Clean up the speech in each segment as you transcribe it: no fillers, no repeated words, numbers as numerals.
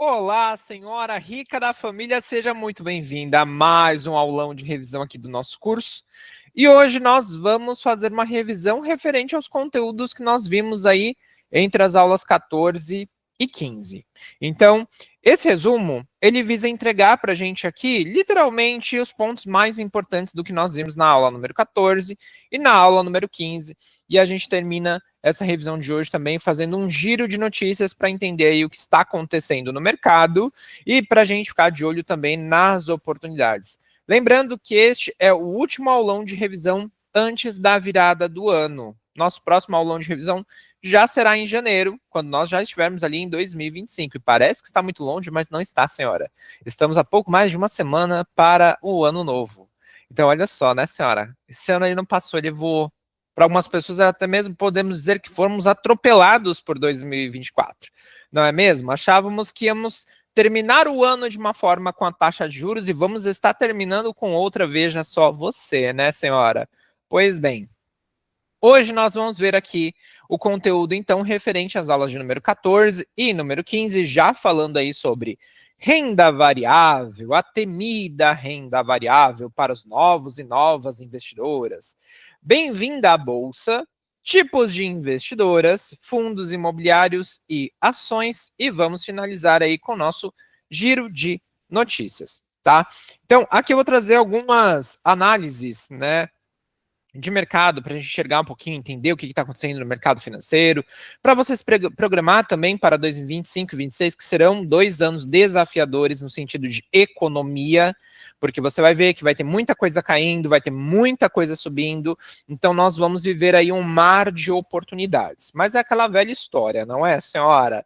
Olá, senhora rica da família, seja muito bem-vinda a mais um aulão de revisão aqui do nosso curso. E hoje nós vamos fazer uma revisão referente aos conteúdos que nós vimos aí entre as aulas 14 e 15. Então, esse resumo, ele visa entregar para a gente aqui, literalmente, os pontos mais importantes do que nós vimos na aula número 14 e na aula número 15. E a gente termina essa revisão de hoje também fazendo um giro de notícias para entender aí o que está acontecendo no mercado e para a gente ficar de olho também nas oportunidades. Lembrando que este é o último aulão de revisão antes da virada do ano. Nosso próximo aulão de revisão já será em janeiro, quando nós já estivermos ali em 2025. E parece que está muito longe, mas não está, senhora. Estamos a pouco mais de uma semana para o ano novo. Então, olha só, né, senhora? Esse ano ele não passou, ele voou. Para algumas pessoas, até mesmo podemos dizer que fomos atropelados por 2024. Não é mesmo? Achávamos que íamos terminar o ano de uma forma com a taxa de juros e vamos estar terminando com outra, veja só você, né, senhora? Pois bem, hoje nós vamos ver aqui o conteúdo, então, referente às aulas de número 14 e número 15, já falando aí sobre renda variável, a temida renda variável para os novos e novas investidoras. Bem-vinda à Bolsa, tipos de investidoras, fundos imobiliários e ações, e vamos finalizar aí com o nosso giro de notícias, tá? Então, aqui eu vou trazer algumas análises, né, de mercado, para a gente enxergar um pouquinho, entender o que está acontecendo no mercado financeiro, para vocês programar também para 2025 e 2026, que serão 2 anos desafiadores no sentido de economia, porque você vai ver que vai ter muita coisa caindo, vai ter muita coisa subindo, então nós vamos viver aí um mar de oportunidades. Mas é aquela velha história, não é, senhora?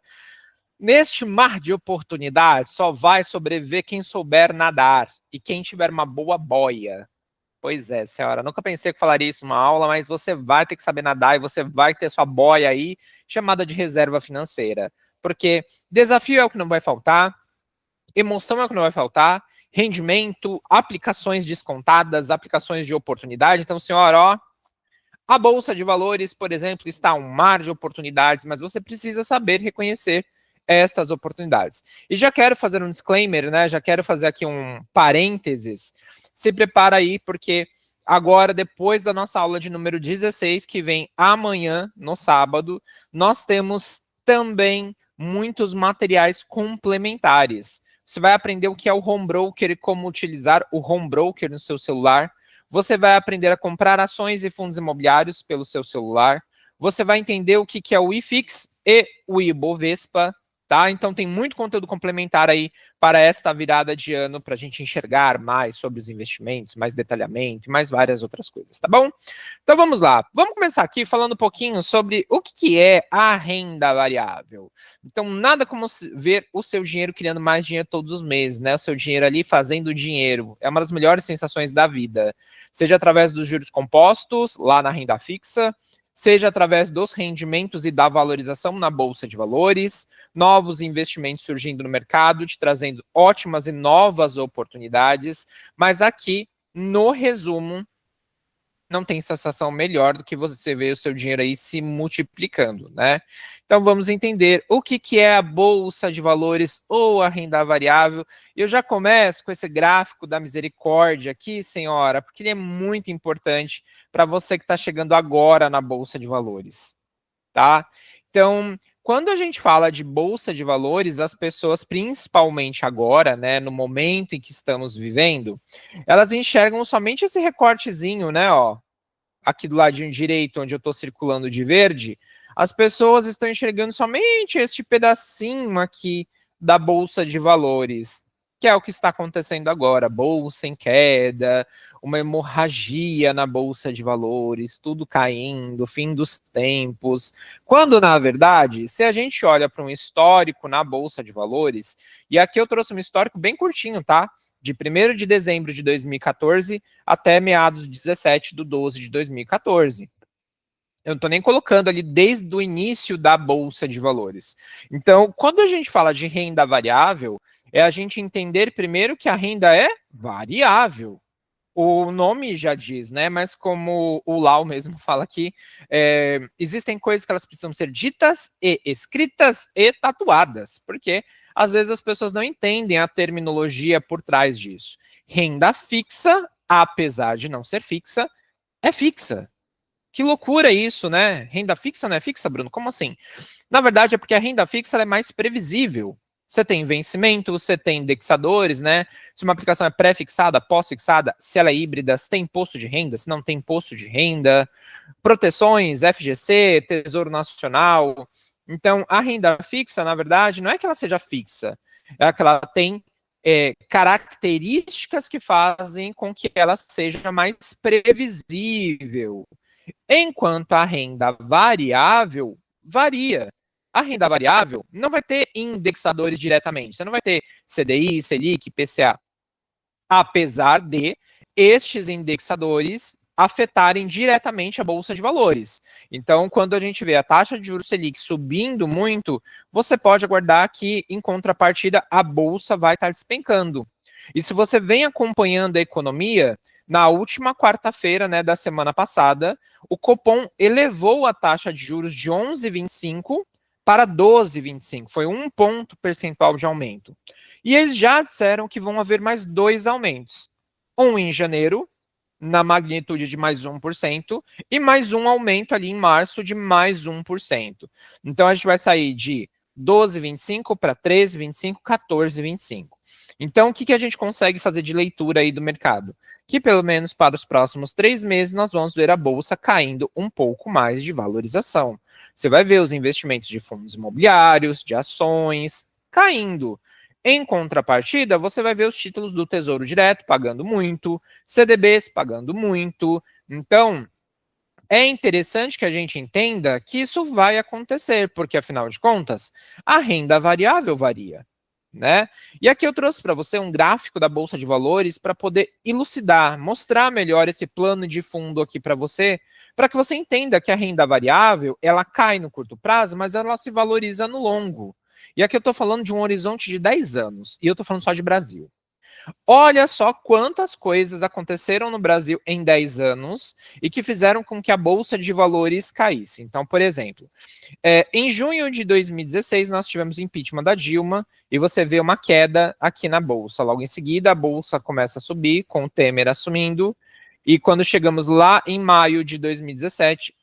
Neste mar de oportunidades, só vai sobreviver quem souber nadar e quem tiver uma boa boia. Pois é, senhora, nunca pensei que falaria isso numa aula, mas você vai ter que saber nadar e você vai ter sua boia aí, chamada de reserva financeira. Porque desafio é o que não vai faltar, emoção é o que não vai faltar, rendimento, aplicações descontadas, aplicações de oportunidade. Então, senhora, ó, a Bolsa de Valores, por exemplo, está um mar de oportunidades, mas você precisa saber reconhecer estas oportunidades. E já quero fazer um disclaimer, né? Já quero fazer aqui um parênteses. Se prepara aí, porque agora, depois da nossa aula de número 16, que vem amanhã, no sábado, nós temos também muitos materiais complementares. Você vai aprender o que é o Home Broker e como utilizar o Home Broker no seu celular. Você vai aprender a comprar ações e fundos imobiliários pelo seu celular. Você vai entender o que é o IFIX e o Ibovespa, tá? Então tem muito conteúdo complementar aí para esta virada de ano, para a gente enxergar mais sobre os investimentos, mais detalhamento e mais várias outras coisas, tá bom? Então vamos lá. Vamos começar aqui falando um pouquinho sobre o que é a renda variável. Então nada como ver o seu dinheiro criando mais dinheiro todos os meses, né? O seu dinheiro ali fazendo dinheiro. É uma das melhores sensações da vida. Seja através dos juros compostos, lá na renda fixa, seja através dos rendimentos e da valorização na Bolsa de Valores, novos investimentos surgindo no mercado, te trazendo ótimas e novas oportunidades, mas aqui, no resumo, não tem sensação melhor do que você ver o seu dinheiro aí se multiplicando, né? Então vamos entender o que é a Bolsa de Valores ou a renda variável. Eu já começo com esse gráfico da misericórdia aqui, senhora, porque ele é muito importante para você que está chegando agora na Bolsa de Valores, tá? Então, quando a gente fala de Bolsa de Valores, as pessoas, principalmente agora, né, no momento em que estamos vivendo, elas enxergam somente esse recortezinho, né, ó, aqui do ladinho direito, onde eu estou circulando de verde, as pessoas estão enxergando somente este pedacinho aqui da Bolsa de Valores, que é o que está acontecendo agora, bolsa em queda, uma hemorragia na Bolsa de Valores, tudo caindo, fim dos tempos, quando, na verdade, se a gente olha para um histórico na Bolsa de Valores, e aqui eu trouxe um histórico bem curtinho, tá? De 1º de dezembro de 2014 até meados de 17 de 12 de 2014. Eu não estou nem colocando ali desde o início da Bolsa de Valores. Então, quando a gente fala de renda variável, é a gente entender primeiro que a renda é variável. O nome já diz, né? Mas como o Lau mesmo fala aqui, existem coisas que elas precisam ser ditas e escritas e tatuadas, porque às vezes as pessoas não entendem a terminologia por trás disso. Renda fixa, apesar de não ser fixa, é fixa. Que loucura isso, né? Renda fixa não é fixa, Bruno? Como assim? Na verdade, é porque a renda fixa é mais previsível. Você tem vencimento, você tem indexadores, né? Se uma aplicação é pré-fixada, pós-fixada, se ela é híbrida, se tem imposto de renda, se não tem imposto de renda, proteções, FGC, Tesouro Nacional. Então, a renda fixa, na verdade, não é que ela seja fixa, é que ela tem características que fazem com que ela seja mais previsível. Enquanto a renda variável varia. A renda variável não vai ter indexadores diretamente. Você não vai ter CDI, Selic, IPCA. Apesar de estes indexadores afetarem diretamente a bolsa de valores. Então, quando a gente vê a taxa de juros Selic subindo muito, você pode aguardar que, em contrapartida, a bolsa vai estar despencando. E se você vem acompanhando a economia, na última quarta-feira, né, da semana passada, o Copom elevou a taxa de juros de 11,25 para 12,25. Foi 1 ponto percentual de aumento. E eles já disseram que vão haver mais 2 aumentos. Um em janeiro, na magnitude de mais 1%, e mais um aumento ali em março de mais 1%. Então a gente vai sair de 12,25 para 13,25, 14,25. Então, o que a gente consegue fazer de leitura aí do mercado? Que pelo menos para os próximos 3 meses nós vamos ver a bolsa caindo um pouco mais de valorização. Você vai ver os investimentos de fundos imobiliários, de ações, caindo. Em contrapartida, você vai ver os títulos do Tesouro Direto pagando muito, CDBs pagando muito. Então, é interessante que a gente entenda que isso vai acontecer, porque afinal de contas, a renda variável varia, né? E aqui eu trouxe para você um gráfico da Bolsa de Valores para poder elucidar, mostrar melhor esse plano de fundo aqui para que você entenda que a renda variável, ela cai no curto prazo, mas ela se valoriza no longo. E aqui eu estou falando de um horizonte de 10 anos, e eu estou falando só de Brasil. Olha só quantas coisas aconteceram no Brasil em 10 anos e que fizeram com que a Bolsa de Valores caísse. Então, por exemplo, em junho de 2016, nós tivemos o impeachment da Dilma e você vê uma queda aqui na Bolsa. Logo em seguida, a Bolsa começa a subir, com o Temer assumindo. E quando chegamos lá em maio de 2017,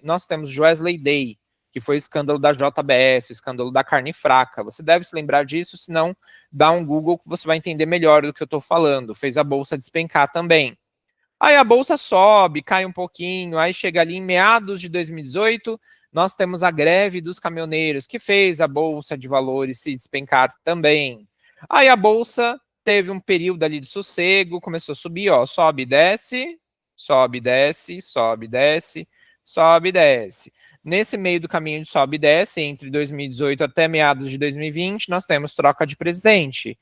nós temos Wesley Day, que foi o escândalo da JBS, o escândalo da carne fraca. Você deve se lembrar disso, senão dá um Google que você vai entender melhor do que eu estou falando. Fez a Bolsa despencar também. Aí a Bolsa sobe, cai um pouquinho, aí chega ali em meados de 2018, nós temos a greve dos caminhoneiros, que fez a Bolsa de Valores se despencar também. Aí a Bolsa teve um período ali de sossego, começou a subir, ó, sobe, desce, sobe, desce, sobe, desce, sobe, desce. Nesse meio do caminho de sobe e desce, entre 2018 até meados de 2020, nós temos troca de presidente.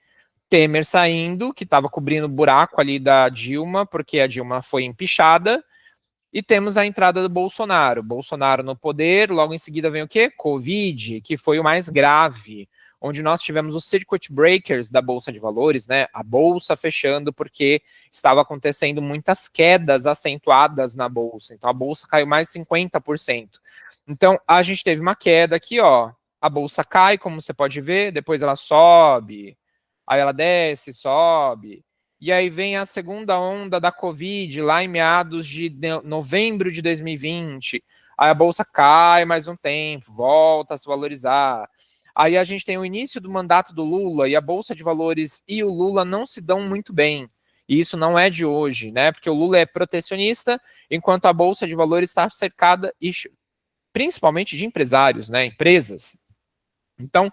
Temer saindo, que estava cobrindo o buraco ali da Dilma, porque a Dilma foi empichada, e temos a entrada do Bolsonaro. Bolsonaro no poder, logo em seguida vem o quê? Covid, que foi o mais grave, onde nós tivemos os circuit breakers da Bolsa de Valores, né? A Bolsa fechando porque estava acontecendo muitas quedas acentuadas na Bolsa. Então a Bolsa caiu mais de 50%. Então a gente teve uma queda aqui, ó. A Bolsa cai, como você pode ver, depois ela sobe, aí ela desce, sobe. E aí vem a segunda onda da Covid, lá em meados de novembro de 2020. Aí a bolsa cai mais um tempo, volta a se valorizar. Aí a gente tem o início do mandato do Lula e a Bolsa de Valores e o Lula não se dão muito bem. E isso não é de hoje, né? Porque o Lula é protecionista, enquanto a Bolsa de Valores está cercada, principalmente de empresários, né? Empresas. Então,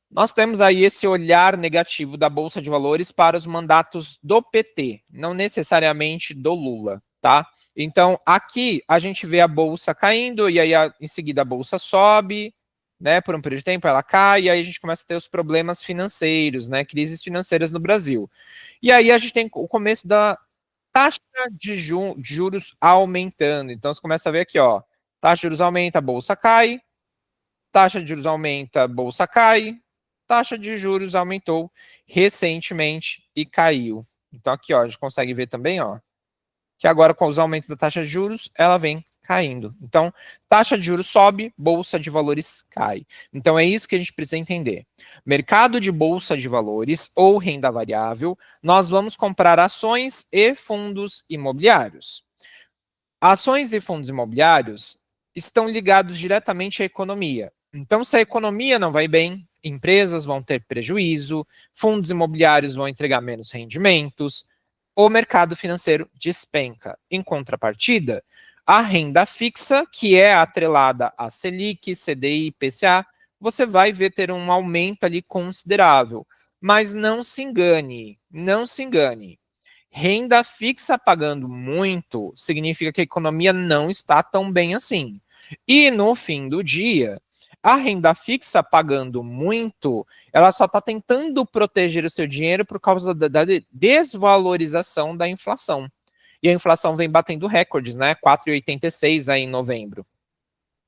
nós temos aí esse olhar negativo da Bolsa de Valores para os mandatos do PT, não necessariamente do Lula, tá? Então, aqui a gente vê a Bolsa caindo, e aí em seguida a Bolsa sobe, né, por um período de tempo ela cai, e aí a gente começa a ter os problemas financeiros, né, crises financeiras no Brasil. E aí a gente tem o começo da taxa de juros aumentando. Então, você começa a ver aqui, ó, taxa de juros aumenta, a Bolsa cai, taxa de juros aumenta, a Bolsa cai, taxa de juros aumentou recentemente e caiu. Então aqui, ó, a gente consegue ver também, ó, que agora com os aumentos da taxa de juros, ela vem caindo. Então, taxa de juros sobe, bolsa de valores cai. Então, é isso que a gente precisa entender. Mercado de bolsa de valores ou renda variável, nós vamos comprar ações e fundos imobiliários. Ações e fundos imobiliários estão ligados diretamente à economia. Então, se a economia não vai bem, empresas vão ter prejuízo, fundos imobiliários vão entregar menos rendimentos, o mercado financeiro despenca. Em contrapartida, a renda fixa, que é atrelada a Selic, CDI, IPCA, você vai ver ter um aumento ali considerável. Mas não se engane, não se engane. Renda fixa pagando muito significa que a economia não está tão bem assim. E no fim do dia, a renda fixa pagando muito, ela só está tentando proteger o seu dinheiro por causa da desvalorização da inflação. E a inflação vem batendo recordes, né? 4,86 aí em novembro.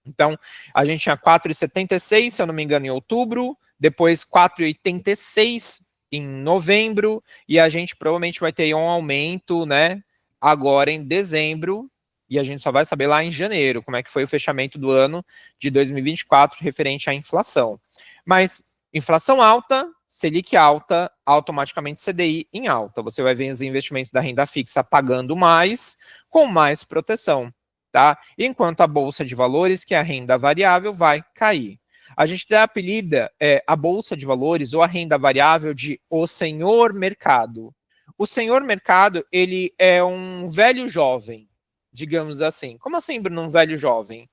Então, a gente tinha 4,76, se eu não me engano, em outubro, depois 4,86 em novembro, e a gente provavelmente vai ter um aumento, né, agora em dezembro, e a gente só vai saber lá em janeiro como é que foi o fechamento do ano de 2024 referente à inflação. Mas inflação alta, Selic alta, automaticamente CDI em alta. Você vai ver os investimentos da renda fixa pagando mais, com mais proteção. Tá? Enquanto a bolsa de valores, que é a renda variável, vai cair. A gente dá apelida a bolsa de valores ou a renda variável de o senhor mercado. O senhor mercado, ele é um velho jovem, digamos assim. Como assim, Bruno, um velho jovem?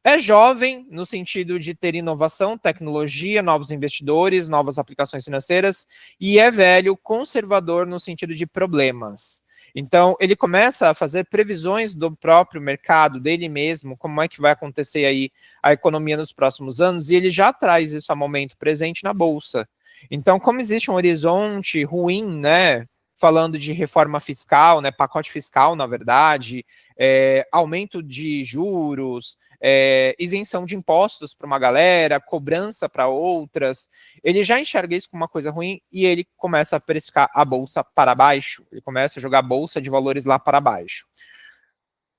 É jovem no sentido de ter inovação, tecnologia, novos investidores, novas aplicações financeiras, e é velho conservador no sentido de problemas. Então, ele começa a fazer previsões do próprio mercado, dele mesmo, como é que vai acontecer aí a economia nos próximos anos, e ele já traz isso a momento presente na Bolsa. Então, como existe um horizonte ruim, né, falando de reforma fiscal, né, pacote fiscal, na verdade, aumento de juros, isenção de impostos para uma galera, cobrança para outras, ele já enxerga isso como uma coisa ruim e ele começa a precificar a bolsa para baixo, ele começa a jogar a bolsa de valores lá para baixo.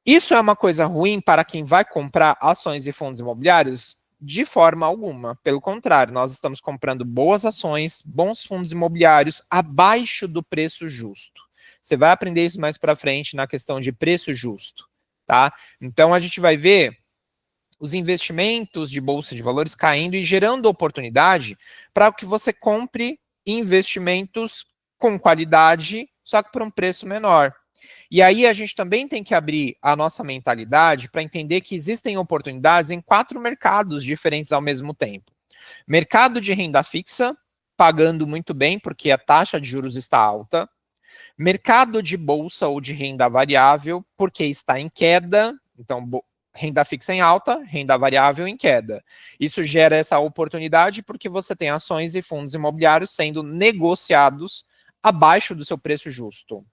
Isso é uma coisa ruim para quem vai comprar ações e fundos imobiliários? De forma alguma. Pelo contrário, nós estamos comprando boas ações, bons fundos imobiliários abaixo do preço justo. Você vai aprender isso mais para frente na questão de preço justo, tá? Então a gente vai ver os investimentos de bolsa de valores caindo e gerando oportunidade para que você compre investimentos com qualidade, só que por um preço menor. E aí a gente também tem que abrir a nossa mentalidade para entender que existem oportunidades em 4 mercados diferentes ao mesmo tempo. Mercado de renda fixa, pagando muito bem, porque a taxa de juros está alta. Mercado de bolsa ou de renda variável, porque está em queda. Então, renda fixa em alta, renda variável em queda. Isso gera essa oportunidade porque você tem ações e fundos imobiliários sendo negociados abaixo do seu preço justo.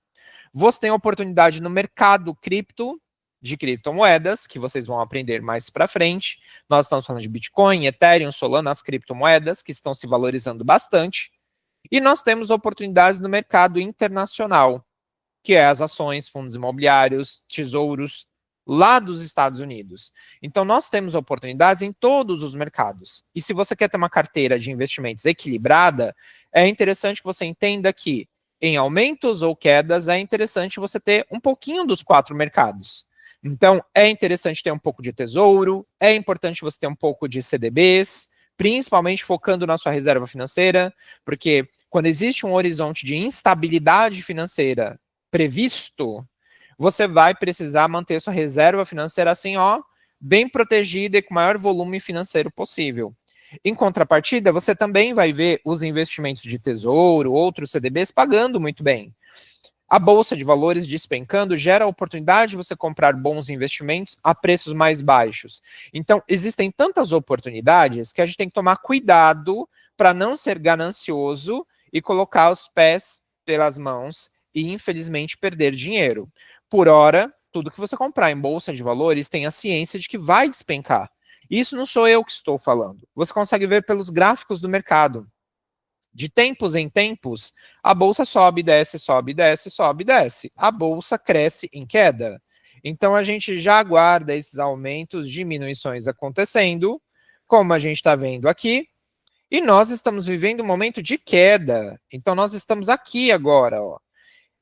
Você tem oportunidade no mercado cripto, de criptomoedas, que vocês vão aprender mais para frente. Nós estamos falando de Bitcoin, Ethereum, Solana, as criptomoedas, que estão se valorizando bastante. E nós temos oportunidades no mercado internacional, que é as ações, fundos imobiliários, tesouros, lá dos Estados Unidos. Então, nós temos oportunidades em todos os mercados. E se você quer ter uma carteira de investimentos equilibrada, é interessante que você entenda que em aumentos ou quedas, é interessante você ter um pouquinho dos 4 mercados. Então, é interessante ter um pouco de tesouro, é importante você ter um pouco de CDBs, principalmente focando na sua reserva financeira, porque quando existe um horizonte de instabilidade financeira previsto, você vai precisar manter sua reserva financeira assim, ó, bem protegida e com o maior volume financeiro possível. Em contrapartida, você também vai ver os investimentos de tesouro, outros CDBs pagando muito bem. A bolsa de valores despencando gera a oportunidade de você comprar bons investimentos a preços mais baixos. Então, existem tantas oportunidades que a gente tem que tomar cuidado para não ser ganancioso e colocar os pés pelas mãos e, infelizmente, perder dinheiro. Por hora, tudo que você comprar em bolsa de valores tem a ciência de que vai despencar. Isso não sou eu que estou falando. Você consegue ver pelos gráficos do mercado. De tempos em tempos, a bolsa sobe, desce, sobe, desce, sobe, desce. A bolsa cresce em queda. Então, a gente já aguarda esses aumentos, diminuições acontecendo, como a gente está vendo aqui, e nós estamos vivendo um momento de queda. Então, nós estamos aqui agora, ó,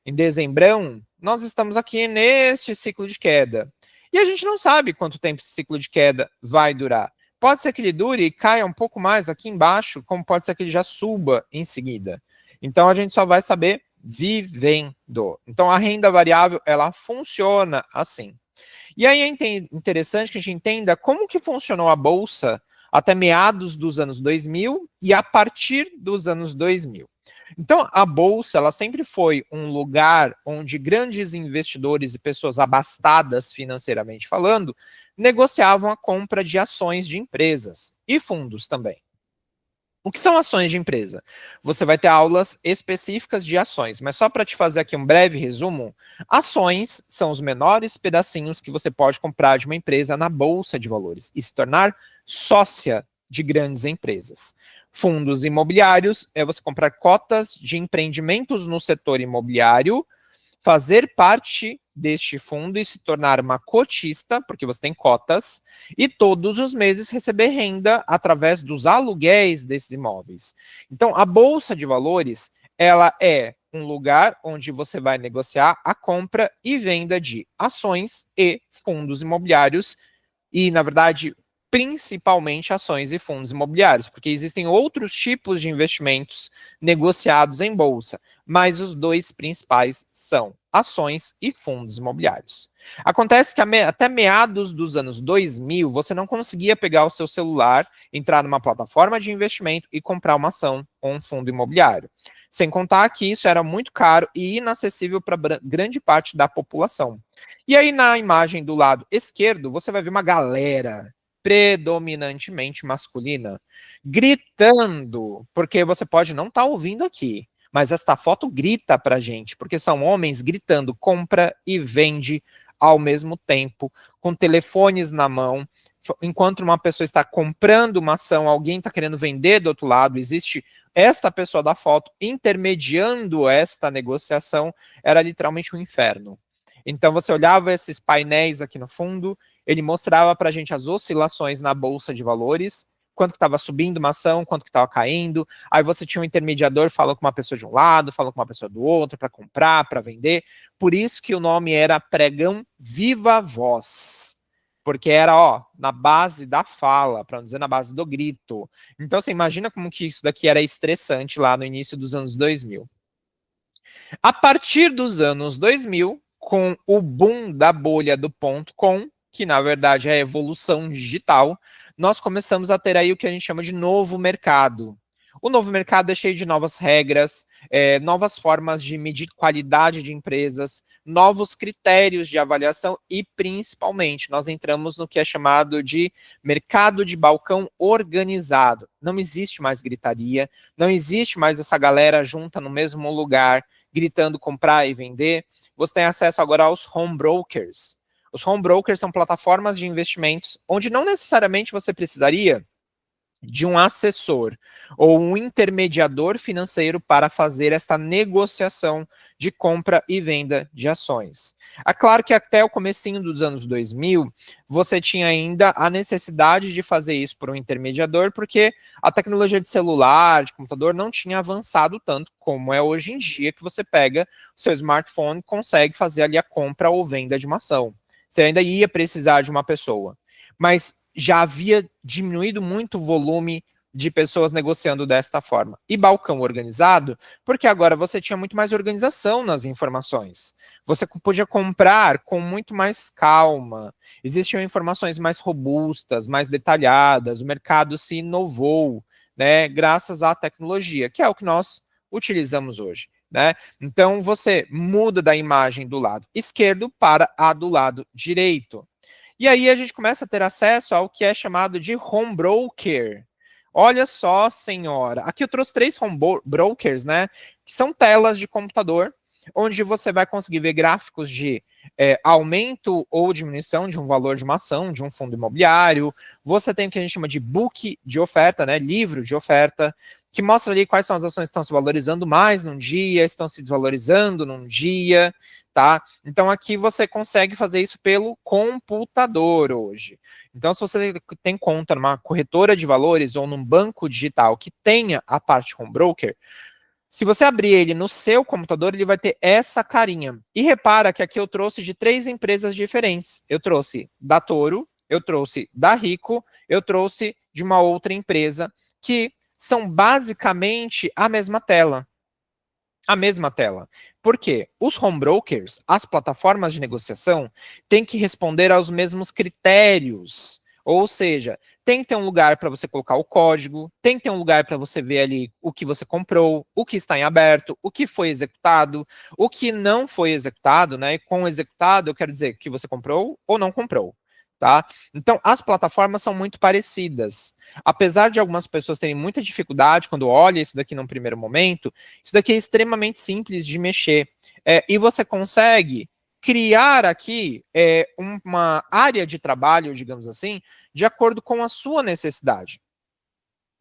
em dezembrão, nós estamos aqui neste ciclo de queda. E a gente não sabe quanto tempo esse ciclo de queda vai durar. Pode ser que ele dure e caia um pouco mais aqui embaixo, como pode ser que ele já suba em seguida. Então, a gente só vai saber vivendo. Então, a renda variável, ela funciona assim. E aí é interessante que a gente entenda como que funcionou a Bolsa até meados dos anos 2000 e a partir dos anos 2000. Então, a Bolsa, ela sempre foi um lugar onde grandes investidores e pessoas abastadas financeiramente falando, negociavam a compra de ações de empresas e fundos também. O que são ações de empresa? Você vai ter aulas específicas de ações, mas só para te fazer aqui um breve resumo, ações são os menores pedacinhos que você pode comprar de uma empresa na bolsa de valores e se tornar sócia de grandes empresas. Fundos imobiliários é você comprar cotas de empreendimentos no setor imobiliário, fazer parte deste fundo e se tornar uma cotista, porque você tem cotas, e todos os meses receber renda através dos aluguéis desses imóveis. Então, a Bolsa de Valores, ela é um lugar onde você vai negociar a compra e venda de ações e fundos imobiliários, e, na verdade, principalmente ações e fundos imobiliários, porque existem outros tipos de investimentos negociados em bolsa, mas os dois principais são ações e fundos imobiliários. Acontece que até meados dos anos 2000, você não conseguia pegar o seu celular, entrar numa plataforma de investimento e comprar uma ação ou um fundo imobiliário. Sem contar que isso era muito caro e inacessível para grande parte da população. E aí, na imagem do lado esquerdo, você vai ver uma galera predominantemente masculina gritando, porque você pode não estar ouvindo aqui, mas esta foto grita pra gente, porque são homens gritando compra e vende ao mesmo tempo, com telefones na mão, enquanto uma pessoa está comprando uma ação, alguém está querendo vender do outro lado, existe esta pessoa da foto intermediando esta negociação, era literalmente um inferno. Então você olhava esses painéis aqui no fundo, ele mostrava para a gente as oscilações na bolsa de valores, quanto que estava subindo uma ação, quanto que estava caindo, aí você tinha um intermediador falando com uma pessoa de um lado, falando com uma pessoa do outro, para comprar, para vender, por isso que o nome era pregão viva voz, porque era, ó, na base da fala, para não dizer na base do grito. Então você imagina como que isso daqui era estressante lá no início dos anos 2000. A partir dos anos 2000, com o boom da bolha do .com, que na verdade é a evolução digital, nós começamos a ter aí o que a gente chama de novo mercado. O novo mercado é cheio de novas regras, novas formas de medir qualidade de empresas, novos critérios de avaliação e, principalmente, nós entramos no que é chamado de mercado de balcão organizado. Não existe mais gritaria, não existe mais essa galera junta no mesmo lugar, gritando comprar e vender. Você tem acesso agora aos home brokers. Os home brokers são plataformas de investimentos onde não necessariamente você precisaria de um assessor ou um intermediador financeiro para fazer esta negociação de compra e venda de ações. É claro que até o comecinho dos anos 2000, você tinha ainda a necessidade de fazer isso por um intermediador, porque a tecnologia de celular, de computador, não tinha avançado tanto como é hoje em dia, que você pega o seu smartphone e consegue fazer ali a compra ou venda de uma ação. Você ainda ia precisar de uma pessoa. Mas já havia diminuído muito o volume de pessoas negociando desta forma. E balcão organizado, porque agora você tinha muito mais organização nas informações. Você podia comprar com muito mais calma. Existiam informações mais robustas, mais detalhadas. O mercado se inovou, né, graças à tecnologia, que é o que nós utilizamos hoje. Né? Então, você muda da imagem do lado esquerdo para a do lado direito. E aí a gente começa a ter acesso ao que é chamado de home broker. Olha só, senhora. Aqui eu trouxe 3 home brokers, né? Que são telas de computador, onde você vai conseguir ver gráficos de aumento ou diminuição de um valor de uma ação, de um fundo imobiliário. Você tem o que a gente chama de book de oferta, né? Livro de oferta, que mostra ali quais são as ações que estão se valorizando mais num dia, estão se desvalorizando num dia. tá? Então aqui você consegue fazer isso pelo computador hoje. Então se você tem conta numa corretora de valores ou num banco digital que tenha a parte home broker, se você abrir ele no seu computador, ele vai ter essa carinha. E repara que aqui eu trouxe de 3 empresas diferentes. Eu trouxe da Toro, eu trouxe da Rico, eu trouxe de uma outra empresa que são basicamente a mesma tela. A mesma tela. Por quê? Os home brokers, as plataformas de negociação, têm que responder aos mesmos critérios. Ou seja, tem que ter um lugar para você colocar o código, tem que ter um lugar para você ver ali o que você comprou, o que está em aberto, o que foi executado, o que não foi executado, né? E com executado, eu quero dizer que você comprou ou não comprou. Tá? Então, as plataformas são muito parecidas. Apesar de algumas pessoas terem muita dificuldade quando olham isso daqui num primeiro momento, isso daqui é extremamente simples de mexer. E você consegue criar aqui uma área de trabalho, digamos assim, de acordo com a sua necessidade.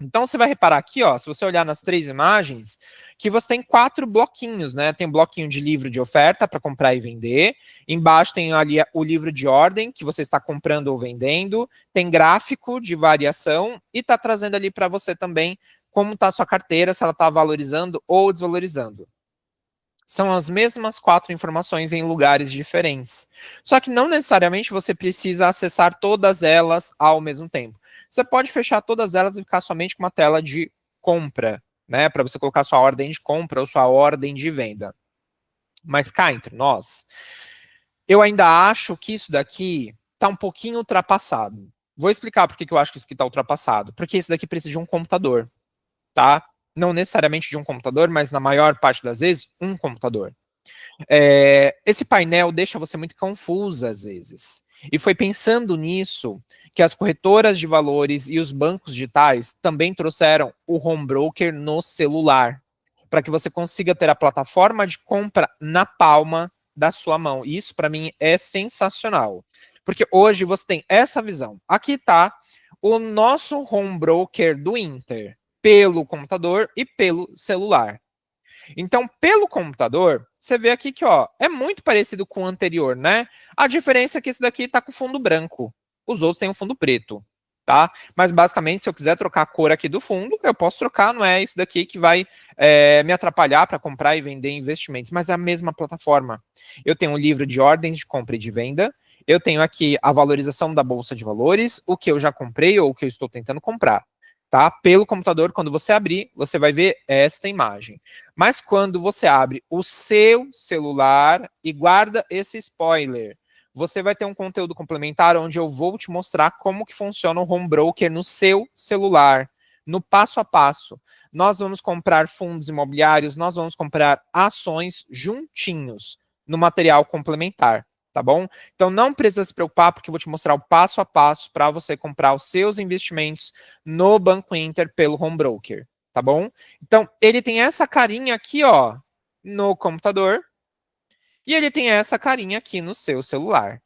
Então, você vai reparar aqui, ó, se você olhar nas 3 imagens, que você tem 4 bloquinhos, né? Tem um bloquinho de livro de oferta para comprar e vender. Embaixo tem ali o livro de ordem, que você está comprando ou vendendo. Tem gráfico de variação e está trazendo ali para você também como está a sua carteira, se ela está valorizando ou desvalorizando. São as mesmas 4 informações em lugares diferentes. Só que não necessariamente você precisa acessar todas elas ao mesmo tempo. Você pode fechar todas elas e ficar somente com uma tela de compra, né? Para você colocar sua ordem de compra ou sua ordem de venda. Mas cá entre nós, eu ainda acho que isso daqui está um pouquinho ultrapassado. Vou explicar por que eu acho que isso aqui está ultrapassado. Porque isso daqui precisa de um computador, tá? Não necessariamente de um computador, mas na maior parte das vezes, um computador. Esse painel deixa você muito confusa às vezes. E foi pensando nisso que as corretoras de valores e os bancos digitais também trouxeram o home broker no celular, para que você consiga ter a plataforma de compra na palma da sua mão. E isso para mim é sensacional, porque hoje você tem essa visão. Aqui está o nosso home broker do Inter, pelo computador e pelo celular. Então, pelo computador, você vê aqui que, ó, é muito parecido com o anterior, né? A diferença é que esse daqui tá com fundo branco. Os outros têm um fundo preto, tá? Mas, basicamente, se eu quiser trocar a cor aqui do fundo, eu posso trocar, não é isso daqui que vai me atrapalhar para comprar e vender investimentos, mas é a mesma plataforma. Eu tenho um livro de ordens de compra e de venda, eu tenho aqui a valorização da Bolsa de Valores, o que eu já comprei ou o que eu estou tentando comprar. Tá? Pelo computador, quando você abrir, você vai ver esta imagem. Mas quando você abre o seu celular e guarda esse spoiler, você vai ter um conteúdo complementar onde eu vou te mostrar como que funciona o home broker no seu celular, no passo a passo. Nós vamos comprar fundos imobiliários, nós vamos comprar ações juntinhos no material complementar. Tá bom? Então não precisa se preocupar, porque eu vou te mostrar o passo a passo para você comprar os seus investimentos no Banco Inter pelo home broker, tá bom? Então ele tem essa carinha aqui, ó, no computador, e ele tem essa carinha aqui no seu celular.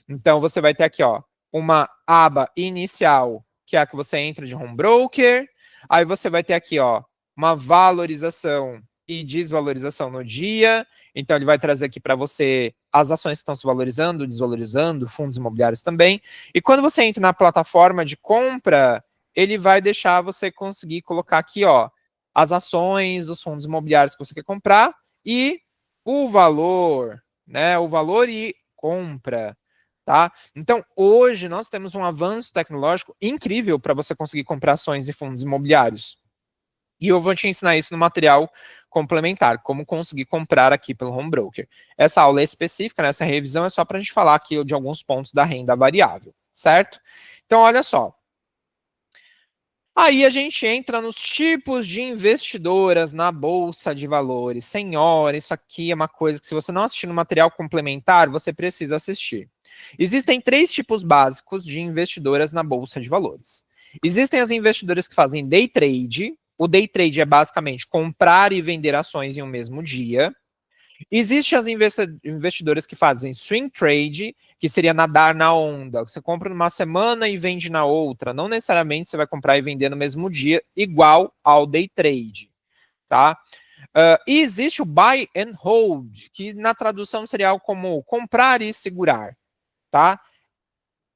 Então você vai ter aqui, ó, uma aba inicial, que é a que você entra de home broker, aí você vai ter aqui, ó, uma valorização e desvalorização no dia. Então ele vai trazer aqui para você as ações que estão se valorizando, desvalorizando, fundos imobiliários também. E quando você entra na plataforma de compra, ele vai deixar você conseguir colocar aqui, ó, as ações, os fundos imobiliários que você quer comprar e o valor, né? O valor e compra, tá? Então, hoje nós temos um avanço tecnológico incrível para você conseguir comprar ações e fundos imobiliários. E eu vou te ensinar isso no material complementar, como conseguir comprar aqui pelo home broker. Essa aula é específica, né? Essa revisão é só para a gente falar aqui de alguns pontos da renda variável, certo? Então, olha só. Aí a gente entra nos tipos de investidoras na Bolsa de Valores. Senhora, isso aqui é uma coisa que se você não assistir no material complementar, você precisa assistir. Existem 3 tipos básicos de investidoras na Bolsa de Valores. Existem as investidoras que fazem day trade. O day trade é basicamente comprar e vender ações em um mesmo dia. Existem as investidoras que fazem swing trade, que seria nadar na onda. Você compra numa semana e vende na outra. Não necessariamente você vai comprar e vender no mesmo dia, igual ao day trade, tá? E existe o buy and hold, que na tradução seria algo como comprar e segurar, tá?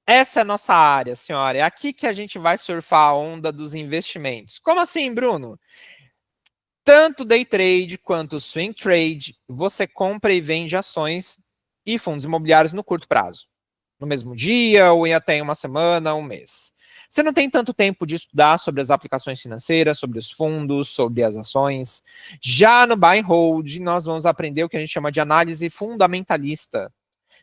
Essa é a nossa área, senhora. É aqui que a gente vai surfar a onda dos investimentos. Como assim, Bruno? Tanto day trade quanto swing trade, você compra e vende ações e fundos imobiliários no curto prazo. No mesmo dia, ou em até uma semana, um mês. Você não tem tanto tempo de estudar sobre as aplicações financeiras, sobre os fundos, sobre as ações. Já no buy and hold, nós vamos aprender o que a gente chama de análise fundamentalista.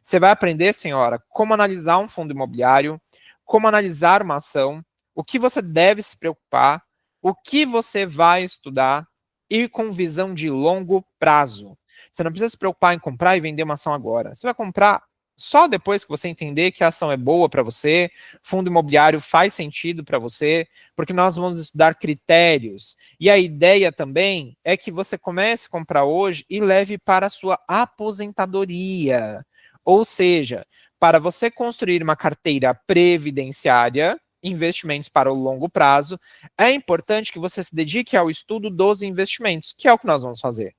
Você vai aprender, senhora, como analisar um fundo imobiliário, como analisar uma ação, o que você deve se preocupar, o que você vai estudar e com visão de longo prazo. Você não precisa se preocupar em comprar e vender uma ação agora. Você vai comprar só depois que você entender que a ação é boa para você, fundo imobiliário faz sentido para você, porque nós vamos estudar critérios. E a ideia também é que você comece a comprar hoje e leve para a sua aposentadoria. Ou seja, para você construir uma carteira previdenciária, investimentos para o longo prazo, é importante que você se dedique ao estudo dos investimentos, que é o que nós vamos fazer.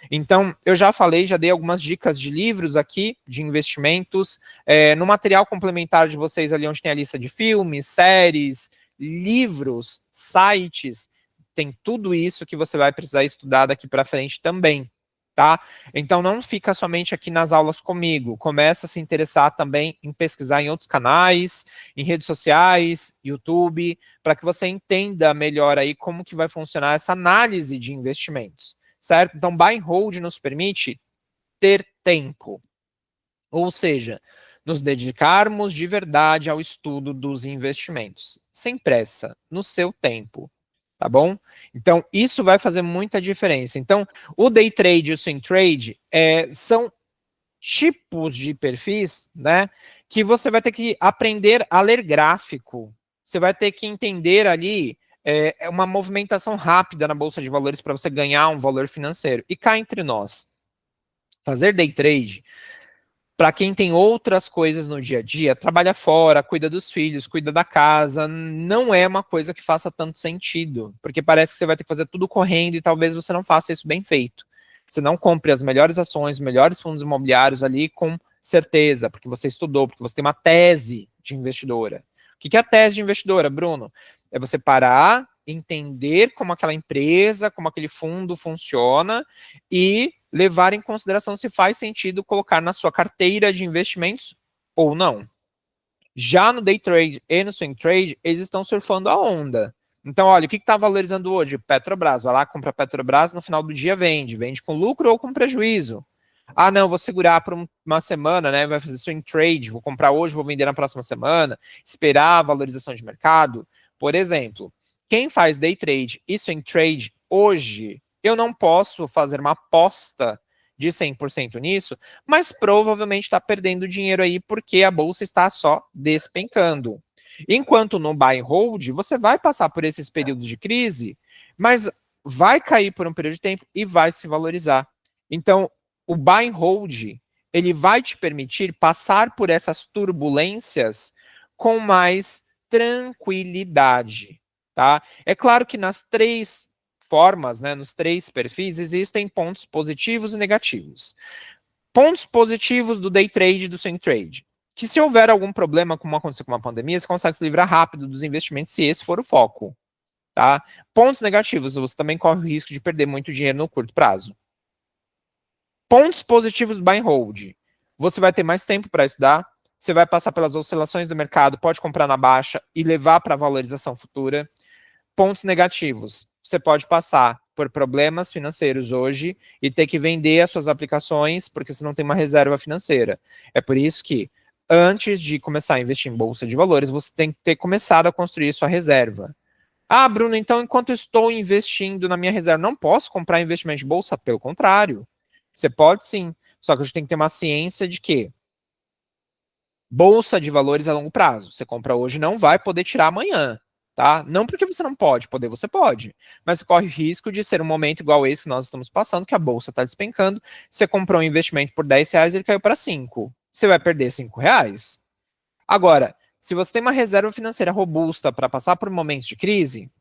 Então, eu já falei, já dei algumas dicas de livros aqui, de investimentos. No material complementar de vocês ali, onde tem a lista de filmes, séries, livros, sites, tem tudo isso que você vai precisar estudar daqui para frente também. Tá? Então não fica somente aqui nas aulas comigo, começa a se interessar também em pesquisar em outros canais, em redes sociais, YouTube, para que você entenda melhor aí como que vai funcionar essa análise de investimentos, certo? Então buy and hold nos permite ter tempo, ou seja, nos dedicarmos de verdade ao estudo dos investimentos, sem pressa, no seu tempo. Tá bom? Então, isso vai fazer muita diferença. Então, o day trade e o swing trade são tipos de perfis, né? Que você vai ter que aprender a ler gráfico. Você vai ter que entender ali uma movimentação rápida na Bolsa de Valores para você ganhar um valor financeiro. E cá entre nós, fazer day trade para quem tem outras coisas no dia a dia, trabalha fora, cuida dos filhos, cuida da casa, não é uma coisa que faça tanto sentido, porque parece que você vai ter que fazer tudo correndo e talvez você não faça isso bem feito. Você não compre as melhores ações, os melhores fundos imobiliários ali com certeza, porque você estudou, porque você tem uma tese de investidora. O que é a tese de investidora, Bruno? É você parar, entender como aquela empresa, como aquele fundo funciona e levar em consideração se faz sentido colocar na sua carteira de investimentos ou não. Já no day trade e no swing trade, eles estão surfando a onda. Então, olha, o que está valorizando hoje? Petrobras. Vai lá, compra Petrobras, no final do dia vende. Vende com lucro ou com prejuízo. Ah, não, vou segurar por uma semana, né? Vai fazer swing trade, vou comprar hoje, vou vender na próxima semana, esperar a valorização de mercado. Por exemplo, quem faz day trade e swing trade hoje, eu não posso fazer uma aposta de 100% nisso, mas provavelmente está perdendo dinheiro aí porque a bolsa está só despencando. Enquanto no buy and hold, você vai passar por esses períodos de crise, mas vai cair por um período de tempo e vai se valorizar. Então, o buy and hold, ele vai te permitir passar por essas turbulências com mais tranquilidade, tá? É claro que nas três formas, né, nos três perfis, existem pontos positivos e negativos. Pontos positivos do day trade e do swing trade. Que se houver algum problema, como aconteceu com uma pandemia, você consegue se livrar rápido dos investimentos se esse for o foco. Tá? Pontos negativos, você também corre o risco de perder muito dinheiro no curto prazo. Pontos positivos do buy and hold. Você vai ter mais tempo para estudar, você vai passar pelas oscilações do mercado, pode comprar na baixa e levar para a valorização futura. Pontos negativos. Você pode passar por problemas financeiros hoje e ter que vender as suas aplicações porque você não tem uma reserva financeira. É por isso que, antes de começar a investir em bolsa de valores, você tem que ter começado a construir sua reserva. Ah, Bruno, então enquanto eu estou investindo na minha reserva, não posso comprar investimento de bolsa? Pelo contrário. Você pode sim, só que a gente tem que ter uma ciência de que bolsa de valores a longo prazo. Você compra hoje, não vai poder tirar amanhã. Tá? Não porque você não pode, poder você pode, mas você corre o risco de ser um momento igual esse que nós estamos passando, que a bolsa está despencando, você comprou um investimento por R$10 e ele caiu para 5. Você vai perder R$5. Agora, se você tem uma reserva financeira robusta para passar por momentos de crise,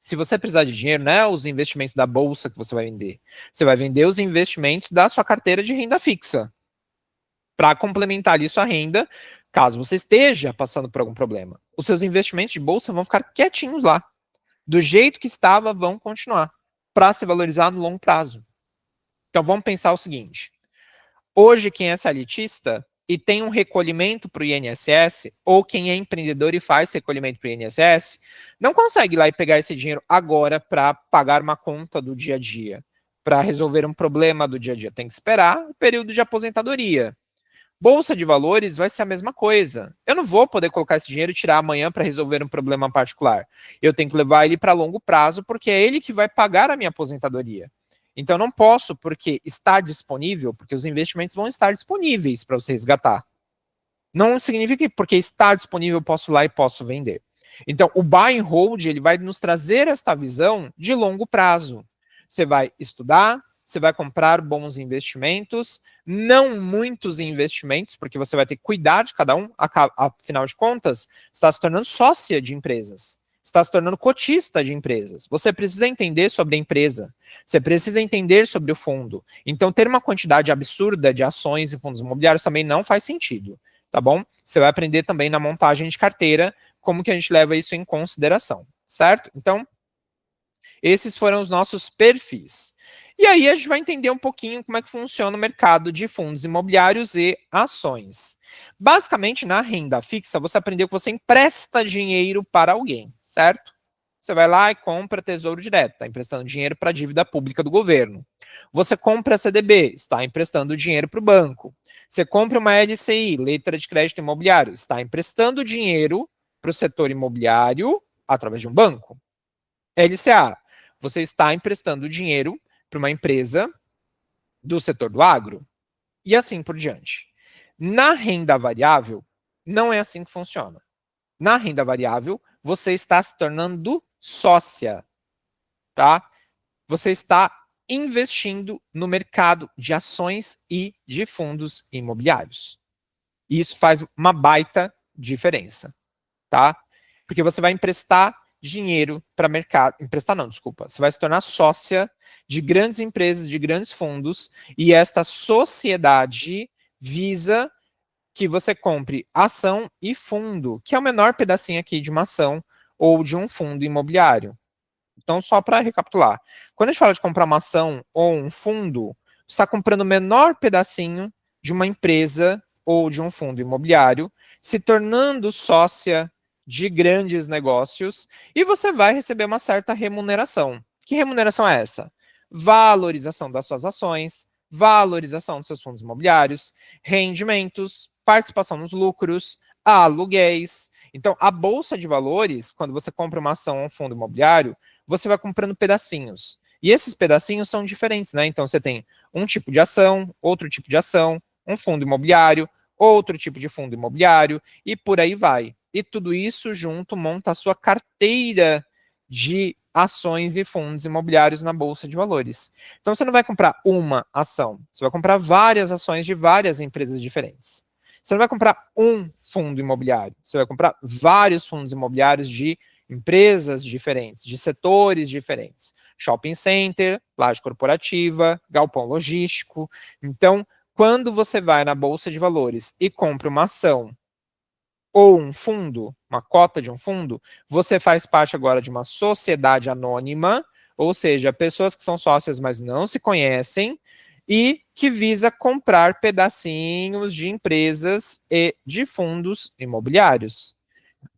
Se você precisar de dinheiro, não é os investimentos da bolsa que você vai vender. Você vai vender os investimentos da sua carteira de renda fixa para complementar ali sua renda, caso você esteja passando por algum problema. Os seus investimentos de bolsa vão ficar quietinhos lá. Do jeito que estava, vão continuar para se valorizar no longo prazo. Então vamos pensar o seguinte: hoje, quem é salitista e tem um recolhimento para o INSS, ou quem é empreendedor e faz recolhimento para o INSS, não consegue ir lá e pegar esse dinheiro agora para pagar uma conta do dia a dia, para resolver um problema do dia a dia. Tem que esperar o período de aposentadoria. Bolsa de valores vai ser a mesma coisa. Eu não vou poder colocar esse dinheiro e tirar amanhã para resolver um problema particular. Eu tenho que levar ele para longo prazo, porque é ele que vai pagar a minha aposentadoria. Então, eu não posso, porque está disponível, porque os investimentos vão estar disponíveis para você resgatar. Não significa que porque está disponível eu posso ir lá e posso vender. Então, o buy and hold ele vai nos trazer esta visão de longo prazo. Você vai estudar, você vai comprar bons investimentos, não muitos investimentos, porque você vai ter que cuidar de cada um, afinal de contas, está se tornando sócia de empresas, está se tornando cotista de empresas. Você precisa entender sobre a empresa, você precisa entender sobre o fundo. Então, ter uma quantidade absurda de ações e fundos imobiliários também não faz sentido, tá bom? Você vai aprender também na montagem de carteira como que a gente leva isso em consideração, certo? Então, esses foram os nossos perfis. E aí a gente vai entender um pouquinho como é que funciona o mercado de fundos imobiliários e ações. Basicamente, na renda fixa, você aprendeu que você empresta dinheiro para alguém, certo? Você vai lá e compra Tesouro Direto, está emprestando dinheiro para a dívida pública do governo. Você compra CDB, está emprestando dinheiro para o banco. Você compra uma LCI, letra de crédito imobiliário, está emprestando dinheiro para o setor imobiliário através de um banco. LCA, você está emprestando dinheiro para uma empresa do setor do agro, e assim por diante. Na renda variável, não é assim que funciona. Na renda variável, você está se tornando sócia, tá? Você está investindo no mercado de ações e de fundos imobiliários. E isso faz uma baita diferença, tá? Porque você vai emprestar dinheiro para mercado. Emprestar não, desculpa. Você vai se tornar sócia de grandes empresas, de grandes fundos, e esta sociedade visa que você compre ação e fundo, que é o menor pedacinho aqui de uma ação ou de um fundo imobiliário. Então, só para recapitular, quando a gente fala de comprar uma ação ou um fundo, você está comprando o menor pedacinho de uma empresa ou de um fundo imobiliário, se tornando sócia de grandes negócios, e você vai receber uma certa remuneração. Que remuneração é essa? Valorização das suas ações, valorização dos seus fundos imobiliários, rendimentos, participação nos lucros, aluguéis. Então, a bolsa de valores, quando você compra uma ação ou um fundo imobiliário, você vai comprando pedacinhos. E esses pedacinhos são diferentes, né? Então, você tem um tipo de ação, outro tipo de ação, um fundo imobiliário, outro tipo de fundo imobiliário, e por aí vai. E tudo isso junto monta a sua carteira de ações e fundos imobiliários na Bolsa de Valores. Então, você não vai comprar uma ação, você vai comprar várias ações de várias empresas diferentes. Você não vai comprar um fundo imobiliário, você vai comprar vários fundos imobiliários de empresas diferentes, de setores diferentes. Shopping center, laje corporativa, galpão logístico. Então, quando você vai na Bolsa de Valores e compra uma ação ou um fundo, uma cota de um fundo, você faz parte agora de uma sociedade anônima, ou seja, pessoas que são sócias, mas não se conhecem, e que visa comprar pedacinhos de empresas e de fundos imobiliários.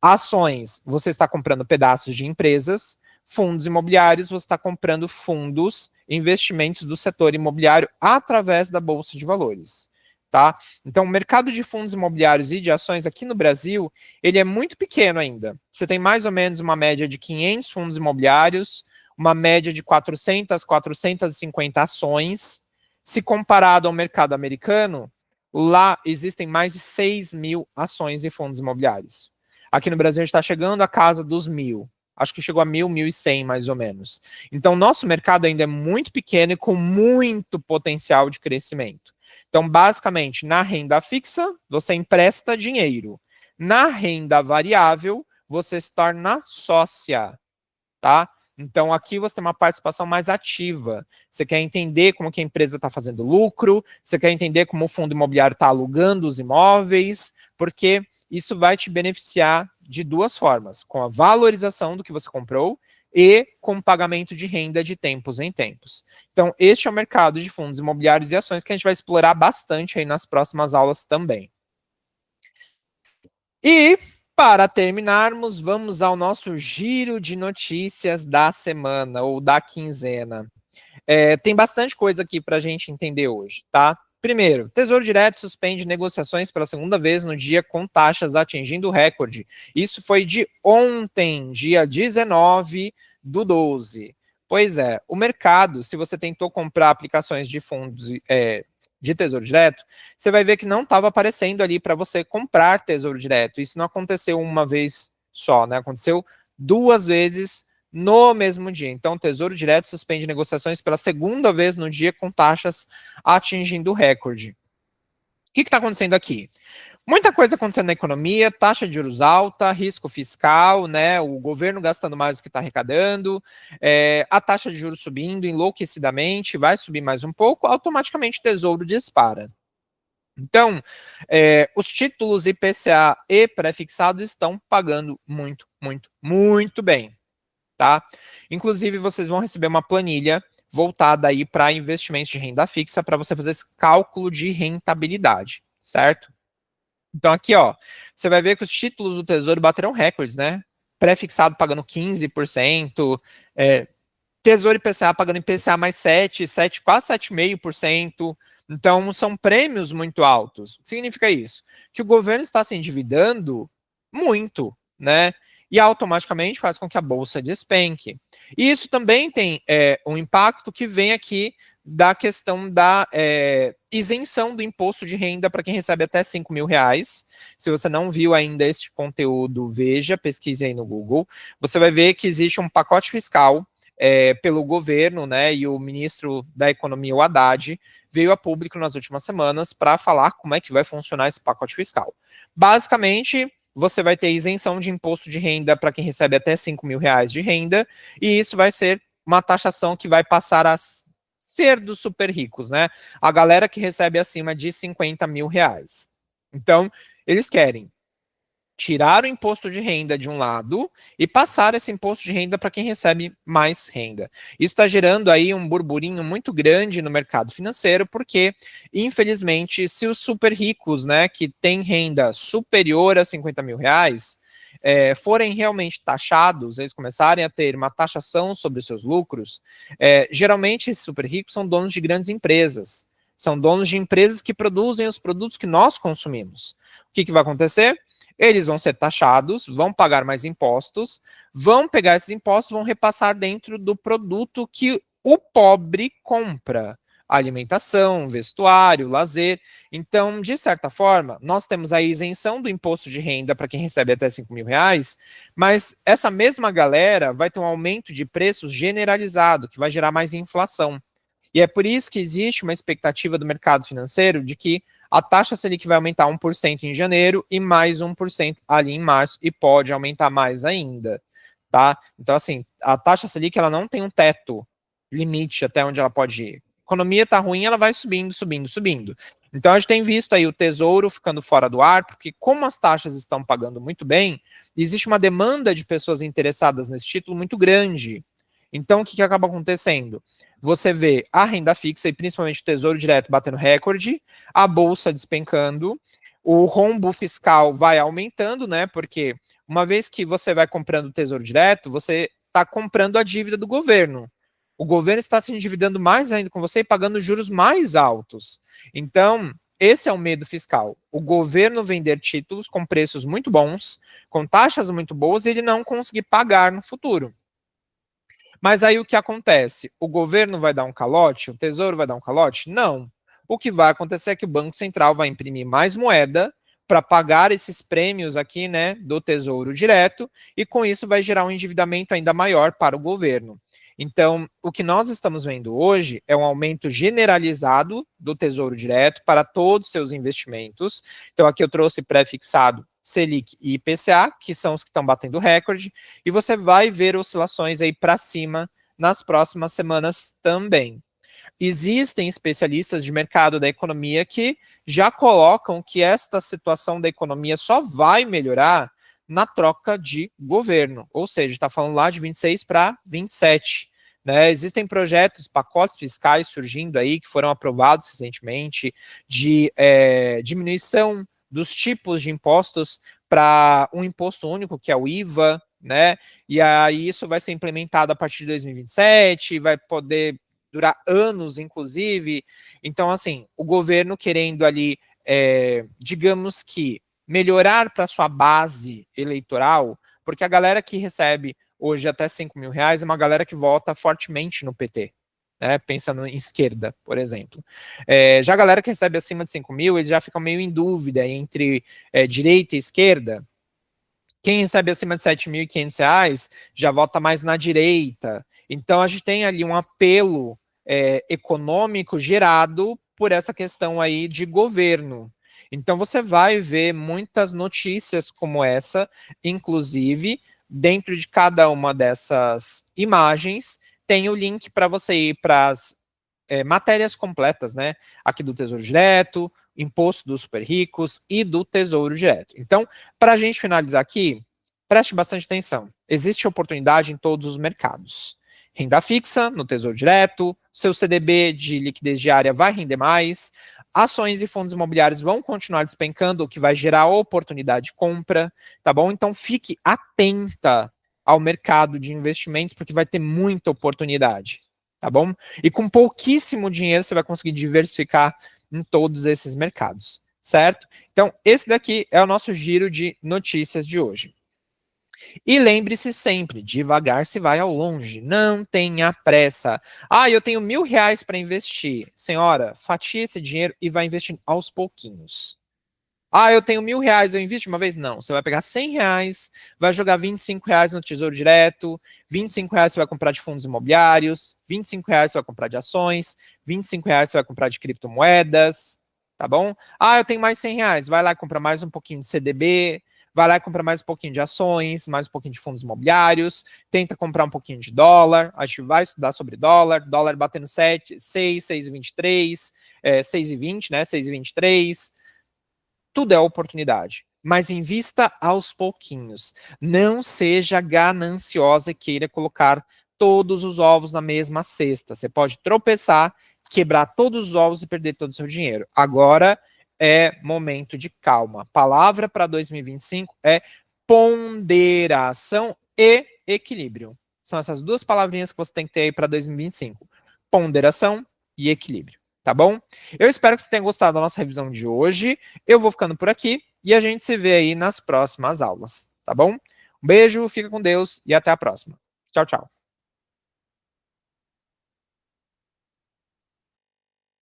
Ações, você está comprando pedaços de empresas. Fundos imobiliários, você está comprando fundos, investimentos do setor imobiliário através da Bolsa de Valores. Tá? Então, o mercado de fundos imobiliários e de ações aqui no Brasil, ele é muito pequeno ainda. Você tem mais ou menos uma média de 500 fundos imobiliários, uma média de 400, 450 ações. Se comparado ao mercado americano, lá existem mais de 6 mil ações e fundos imobiliários. Aqui no Brasil a gente está chegando à casa dos 1.000. Acho que chegou a 1.000, 1.100 mais ou menos. Então, nosso mercado ainda é muito pequeno e com muito potencial de crescimento. Então, basicamente, na renda fixa, você empresta dinheiro. Na renda variável, você se torna sócia, tá? Então, aqui você tem uma participação mais ativa. Você quer entender como que a empresa está fazendo lucro, você quer entender como o fundo imobiliário está alugando os imóveis, porque isso vai te beneficiar de duas formas, com a valorização do que você comprou e com o pagamento de renda de tempos em tempos. Então, este é o mercado de fundos imobiliários e ações que a gente vai explorar bastante aí nas próximas aulas também. E, para terminarmos, vamos ao nosso giro de notícias da semana ou da quinzena. Tem bastante coisa aqui para a gente entender hoje, tá? Primeiro, Tesouro Direto suspende negociações pela segunda vez no dia com taxas atingindo o recorde. Isso foi de ontem, dia 19/12. Pois é, o mercado, se você tentou comprar aplicações de fundos de Tesouro Direto, você vai ver que não estava aparecendo ali para você comprar Tesouro Direto. Isso não aconteceu uma vez só, né? Aconteceu duas vezes no mesmo dia. Então, o Tesouro Direto suspende negociações pela segunda vez no dia com taxas atingindo o recorde. O que está acontecendo aqui? Muita coisa acontecendo na economia, taxa de juros alta, risco fiscal, né? O governo gastando mais do que está arrecadando, a taxa de juros subindo enlouquecidamente, vai subir mais um pouco, automaticamente o Tesouro dispara. Então, os títulos IPCA e pré-fixados estão pagando muito, muito, muito bem, tá? Inclusive, vocês vão receber uma planilha voltada aí para investimentos de renda fixa para você fazer esse cálculo de rentabilidade, certo? Então aqui, ó, você vai ver que os títulos do Tesouro bateram recordes, né? Pré-fixado pagando 15%, Tesouro IPCA pagando IPCA mais 7, quase 7,5%. Então são prêmios muito altos. O que significa isso? Que o governo está se endividando muito, né? E automaticamente faz com que a bolsa despenque. E isso também tem um impacto que vem aqui da questão da isenção do imposto de renda para quem recebe até R$ 5.000. Se você não viu ainda este conteúdo, veja, pesquise aí no Google. Você vai ver que existe um pacote fiscal pelo governo, né, e o ministro da Economia, o Haddad, veio a público nas últimas semanas para falar como é que vai funcionar esse pacote fiscal. Basicamente, você vai ter isenção de imposto de renda para quem recebe até R$ 5.000 de renda, e isso vai ser uma taxação que vai passar a ser dos super ricos, né? A galera que recebe acima de R$ 50.000. Então, eles querem tirar o imposto de renda de um lado e passar esse imposto de renda para quem recebe mais renda. Isso está gerando aí um burburinho muito grande no mercado financeiro, porque, infelizmente, se os super ricos, né, que têm renda superior a R$ 50.000, forem realmente taxados, eles começarem a ter uma taxação sobre os seus lucros, geralmente esses super ricos são donos de grandes empresas, são donos de empresas que produzem os produtos que nós consumimos. O que vai acontecer? Eles vão ser taxados, vão pagar mais impostos, vão pegar esses impostos, vão repassar dentro do produto que o pobre compra. Alimentação, vestuário, lazer. Então, de certa forma, nós temos a isenção do imposto de renda para quem recebe até R$ 5.000, mas essa mesma galera vai ter um aumento de preços generalizado, que vai gerar mais inflação. E é por isso que existe uma expectativa do mercado financeiro de que a taxa Selic vai aumentar 1% em janeiro e mais 1% ali em março, e pode aumentar mais ainda, tá? Então, assim, a taxa Selic, ela não tem um teto, limite até onde ela pode ir. A economia tá ruim, ela vai subindo, subindo, subindo. Então, a gente tem visto aí o Tesouro ficando fora do ar, porque como as taxas estão pagando muito bem, existe uma demanda de pessoas interessadas nesse título muito grande. Então, o que acaba acontecendo? Você vê a renda fixa e principalmente o Tesouro Direto batendo recorde, a bolsa despencando, o rombo fiscal vai aumentando, né? Porque uma vez que você vai comprando o Tesouro Direto, você está comprando a dívida do governo. O governo está se endividando mais ainda com você e pagando juros mais altos. Então, esse é o medo fiscal. O governo vender títulos com preços muito bons, com taxas muito boas, e ele não conseguir pagar no futuro. Mas aí o que acontece? O governo vai dar um calote? O Tesouro vai dar um calote? Não. O que vai acontecer é que o Banco Central vai imprimir mais moeda para pagar esses prêmios aqui, né, do Tesouro Direto, e com isso vai gerar um endividamento ainda maior para o governo. Então, o que nós estamos vendo hoje é um aumento generalizado do Tesouro Direto para todos os seus investimentos. Então, aqui eu trouxe pré-fixado Selic e IPCA, que são os que estão batendo recorde, e você vai ver oscilações aí para cima nas próximas semanas também. Existem especialistas de mercado da economia que já colocam que esta situação da economia só vai melhorar na troca de governo, ou seja, está falando lá de 26 para 27. Né? Existem projetos, pacotes fiscais surgindo aí, que foram aprovados recentemente, de diminuição dos tipos de impostos para um imposto único, que é o IVA, né? E aí isso vai ser implementado a partir de 2027, vai poder durar anos, inclusive. Então, assim, o governo querendo ali, digamos que, melhorar para sua base eleitoral, porque a galera que recebe hoje até 5 mil reais é uma galera que vota fortemente no PT, né, pensando em esquerda, por exemplo. Já a galera que recebe acima de 5 mil, eles já ficam meio em dúvida entre direita e esquerda. Quem recebe acima de 7.500 reais já vota mais na direita. Então, a gente tem ali um apelo econômico gerado por essa questão aí de governo. Então, você vai ver muitas notícias como essa, inclusive, dentro de cada uma dessas imagens, tem o link para você ir para as matérias completas, né? Aqui do Tesouro Direto, Imposto dos Super Ricos e do Tesouro Direto. Então, para a gente finalizar aqui, preste bastante atenção. Existe oportunidade em todos os mercados. Renda fixa no Tesouro Direto, seu CDB de liquidez diária vai render mais, ações e fundos imobiliários vão continuar despencando, o que vai gerar oportunidade de compra, tá bom? Então fique atenta ao mercado de investimentos, porque vai ter muita oportunidade, tá bom? E com pouquíssimo dinheiro você vai conseguir diversificar em todos esses mercados, certo? Então esse daqui é o nosso giro de notícias de hoje. E lembre-se sempre, devagar se vai ao longe, não tenha pressa. Ah, eu tenho R$ 1.000 para investir. Senhora, fatia esse dinheiro e vai investindo aos pouquinhos. Ah, eu tenho R$ 1.000, eu invisto de uma vez? Não, você vai pegar R$ 100, vai jogar R$ 25 no Tesouro Direto, R$ 25 você vai comprar de fundos imobiliários, R$ 25 você vai comprar de ações, R$ 25 você vai comprar de criptomoedas, tá bom? Ah, eu tenho mais R$ 100, vai lá comprar mais um pouquinho de CDB, vai lá e compra mais um pouquinho de ações, mais um pouquinho de fundos imobiliários, tenta comprar um pouquinho de dólar, a gente vai estudar sobre dólar batendo 7, 6, 6,23, 6,20, né, 6,23, tudo é oportunidade, mas invista aos pouquinhos, não seja gananciosa e queira colocar todos os ovos na mesma cesta, você pode tropeçar, quebrar todos os ovos e perder todo o seu dinheiro. Agora é momento de calma. Palavra para 2025 é ponderação e equilíbrio. São essas duas palavrinhas que você tem que ter aí para 2025. Ponderação e equilíbrio, tá bom? Eu espero que você tenha gostado da nossa revisão de hoje. Eu vou ficando por aqui e a gente se vê aí nas próximas aulas, tá bom? Um beijo, fica com Deus e até a próxima. Tchau, tchau.